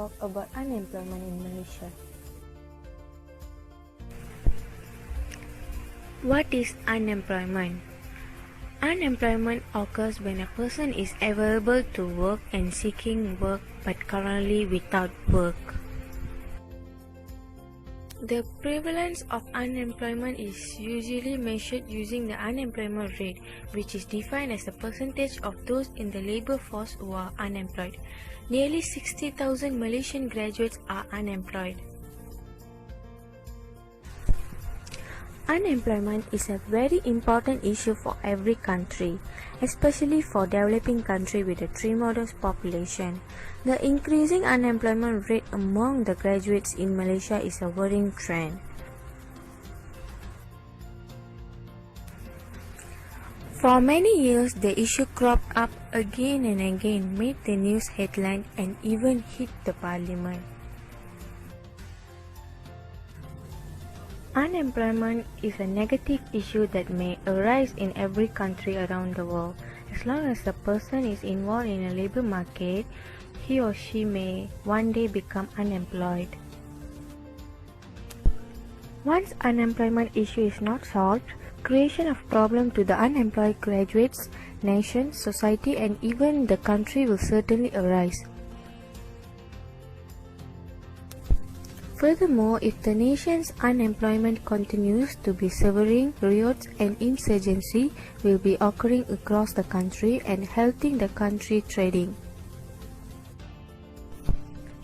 talk about unemployment in Malaysia. What is unemployment? Unemployment occurs when a person is available to work and seeking work but currently without work. The prevalence of unemployment is usually measured using the unemployment rate, which is defined as the percentage of those in the labor force who are unemployed. Nearly 60,000 Malaysian graduates are unemployed. Unemployment is a very important issue for every country, especially for developing countries with a tremendous population. The increasing unemployment rate among the graduates in Malaysia is a worrying trend. For many years, the issue cropped up again and again, made the news headline, and even hit the parliament. Unemployment is a negative issue that may arise in every country around the world. As long as a person is involved in a labor market, he or she may one day become unemployed. Once unemployment issue is not solved, creation of problem to the unemployed graduates, nation, society, and even the country will certainly arise. Furthermore, if the nation's unemployment continues to be severe, riots and insurgency will be occurring across the country and halting the country trading.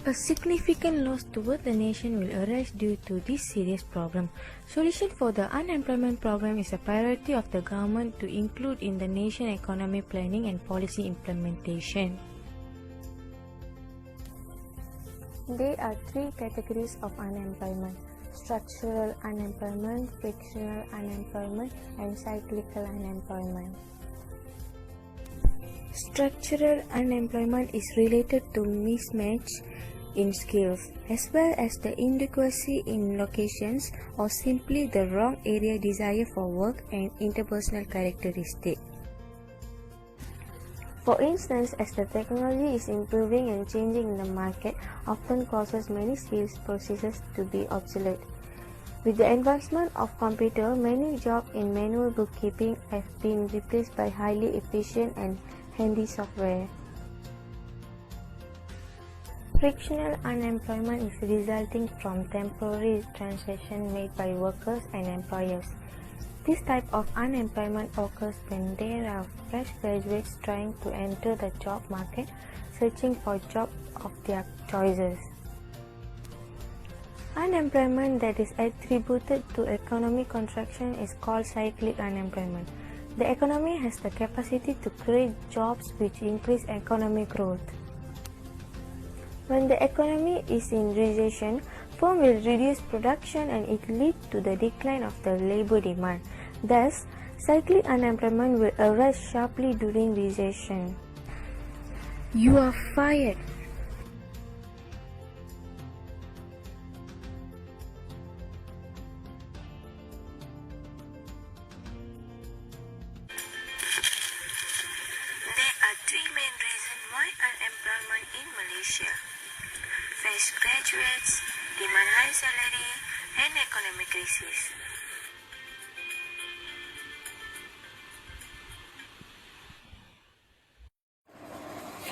A significant loss toward the nation will arise due to this serious problem. Solution for the unemployment problem is a priority of the government to include in the nation economic planning and policy implementation. There are three categories of unemployment: structural unemployment, frictional unemployment, and cyclical unemployment. Structural unemployment is related to mismatch in skills, as well as the inadequacy in locations or simply the wrong area desire for work and interpersonal characteristics. For instance, as the technology is improving and changing in the market, often causes many skills processes to be obsolete. With the advancement of computer, many jobs in manual bookkeeping have been replaced by highly efficient and handy software. Frictional unemployment is resulting from temporary transactions made by workers and employers. This type of unemployment occurs when there are fresh graduates trying to enter the job market, searching for jobs of their choices. Unemployment that is attributed to economic contraction is called cyclic unemployment. The economy has the capacity to create jobs which increase economic growth. When the economy is in recession, firms will reduce production and it leads to the decline of the labor demand. Thus, cyclic unemployment will arise sharply during recession. You are fired. There are three main reasons why unemployment in Malaysia: fresh graduates, demand high salary, and economic crisis.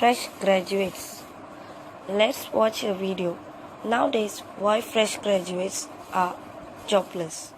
Fresh graduates. Let's watch a video. Nowadays, why fresh graduates are jobless.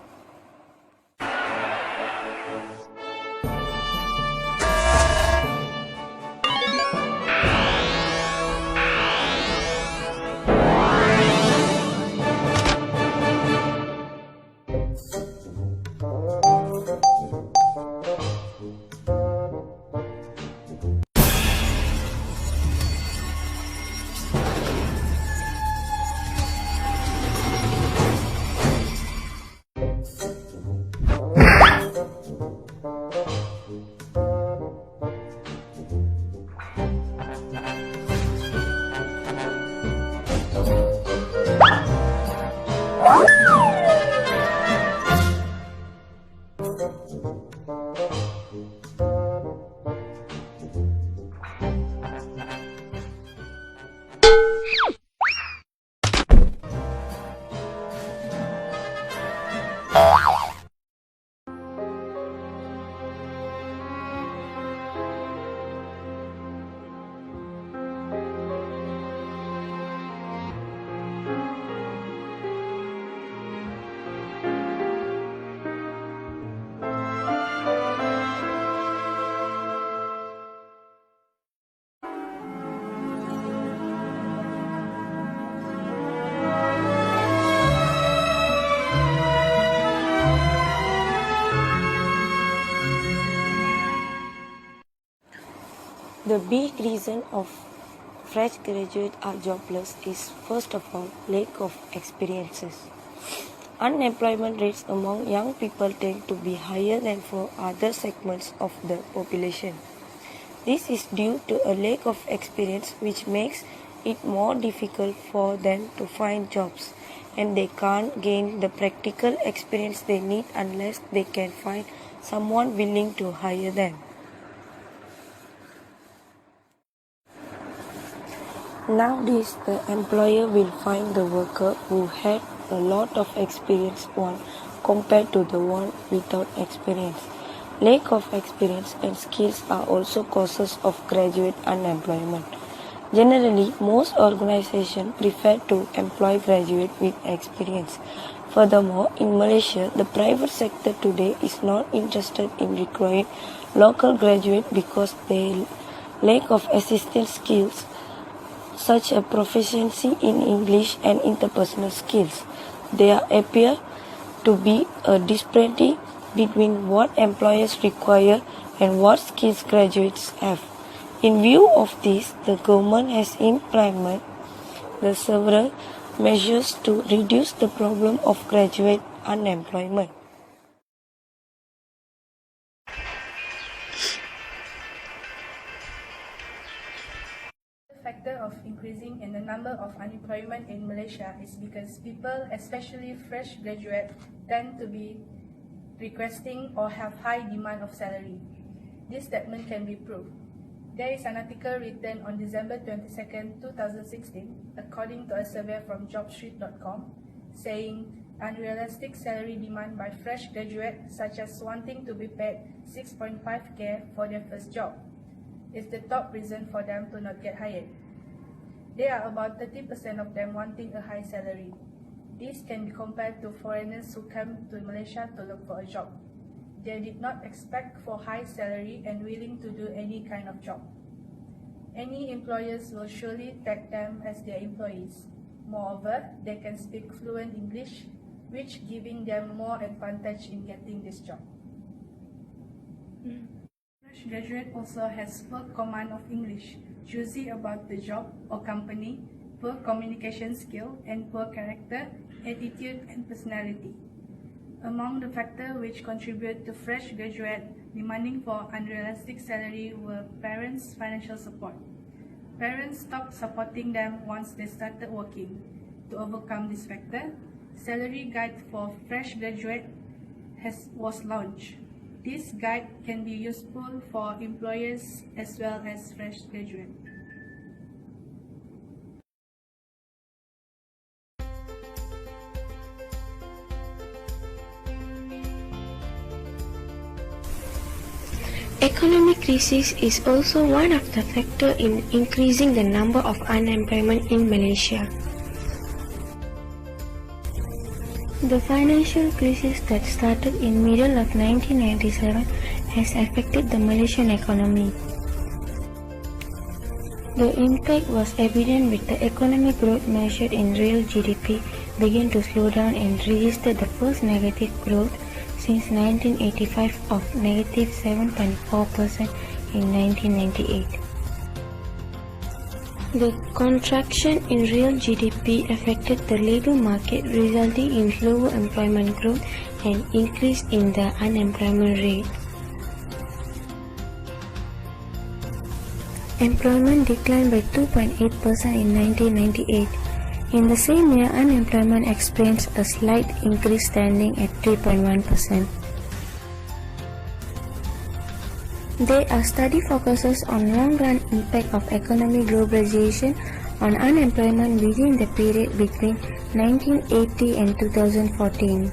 The big reason of fresh graduates are jobless is first of all lack of experiences. Unemployment rates among young people tend to be higher than for other segments of the population. This is due to a lack of experience which makes it more difficult for them to find jobs, and they can't gain the practical experience they need unless they can find someone willing to hire them. Nowadays, the employer will find the worker who had a lot of experience one compared to the one without experience. Lack of experience and skills are also causes of graduate unemployment. Generally, most organizations prefer to employ graduates with experience. Furthermore, in Malaysia, the private sector today is not interested in recruiting local graduates because they lack of existing skills such as proficiency in English and interpersonal skills. There appear to be a disparity between what employers require and what skills graduates have. In view of this, the government has implemented several measures to reduce the problem of graduate unemployment. Factor of increasing in the number of unemployment in Malaysia is because people, especially fresh graduates, tend to be requesting or have high demand of salary. This statement can be proved. There is an article written on December 22nd, 2016, according to a survey from jobstreet.com, saying unrealistic salary demand by fresh graduates, such as wanting to be paid 6.5k for their first job, is the top reason for them to not get hired. There are about 30% of them wanting a high salary. This can be compared to foreigners who come to Malaysia to look for a job. They did not expect for high salary and willing to do any kind of job. Any employers will surely take them as their employees. Moreover, they can speak fluent English, which giving them more advantage in getting this job. Fresh graduate also has poor command of English, choosy about the job or company, poor communication skill, and poor character, attitude, and personality. Among the factors which contribute to fresh graduate demanding for unrealistic salary were parents' financial support. Parents stopped supporting them once they started working. To overcome this factor, salary guide for fresh graduate was launched. This guide can be useful for employers as well as fresh graduates. Economic crisis is also one of the factors in increasing the number of unemployment in Malaysia. The financial crisis that started in middle of 1997 has affected the Malaysian economy. The impact was evident with the economic growth measured in real GDP began to slow down and registered the first negative growth since 1985 of negative 7.4% in 1998. The contraction in real GDP affected the labor market, resulting in slower employment growth and increase in the unemployment rate. Employment declined by 2.8% in 1998. In the same year, unemployment experienced a slight increase, standing at 3.1%. There are study focuses on long-run impact of economic globalization on unemployment within the period between 1980 and 2014.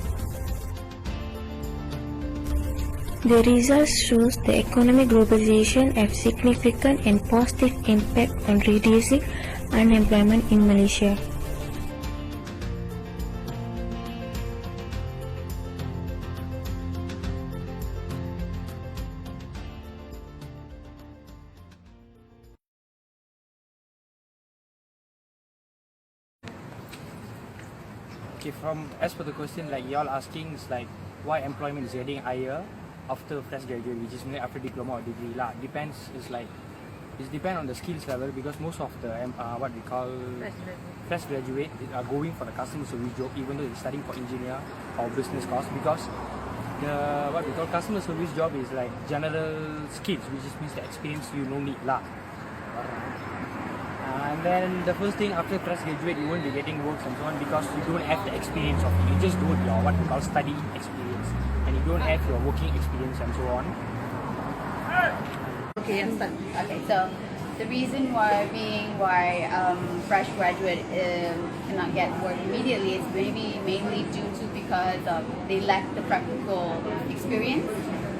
The results shows the economic globalization has significant and positive impact on reducing unemployment in Malaysia. Okay, as per the question, like y'all asking is like why employment is getting higher after fresh graduate, which is after diploma or degree lah. Depends, is like It depends on the skills level, because most of the what we call fresh graduate are going for the customer service job, even though they're studying for engineer or business course, because the what we call customer service job is like general skills, which just means the experience you no need lah. And then the first thing after fresh graduate, you won't be getting works and so on, because you don't have the experience of it. You just do your what we call study experience, and you don't have your working experience and so on. Okay, so the reason why fresh graduate cannot get work immediately is mainly due to because they lack the practical experience.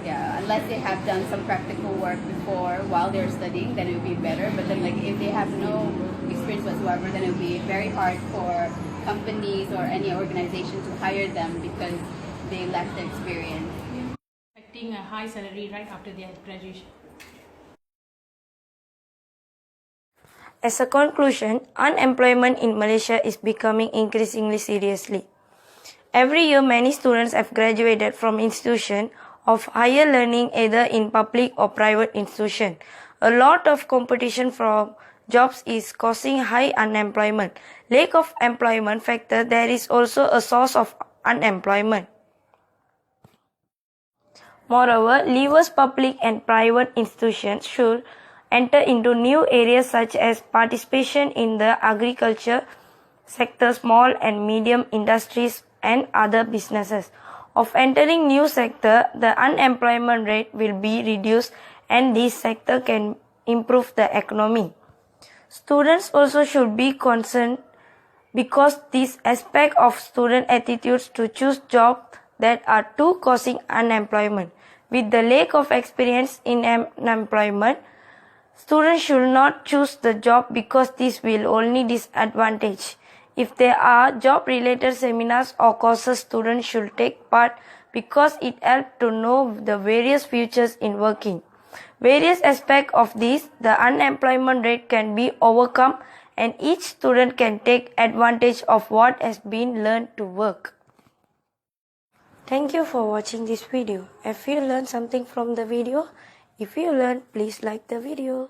Yeah, unless they have done some practical work before while they're studying, then it would be better. But then, like, if they have no experience whatsoever, then it would be very hard for companies or any organization to hire them because they lack the experience. Expecting a high salary right after their graduation. As a conclusion, unemployment in Malaysia is becoming increasingly seriously. Every year, many students have graduated from institutions of higher learning, either in public or private institutions. A lot of competition for jobs is causing high unemployment. Lack of employment factor, there is also a source of unemployment. Moreover, leavers public and private institutions should enter into new areas such as participation in the agriculture sector, small and medium industries and other businesses. Of entering new sector, the unemployment rate will be reduced and this sector can improve the economy. Students also should be concerned because this aspect of student attitudes to choose jobs that are too causing unemployment. With the lack of experience in unemployment, students should not choose the job because this will only disadvantage. If there are job-related seminars or courses, students should take part because it helps to know the various futures in working. Various aspects of this, the unemployment rate can be overcome and each student can take advantage of what has been learned to work. Thank you for watching this video. If you learned something from the video, if you learned, please like the video.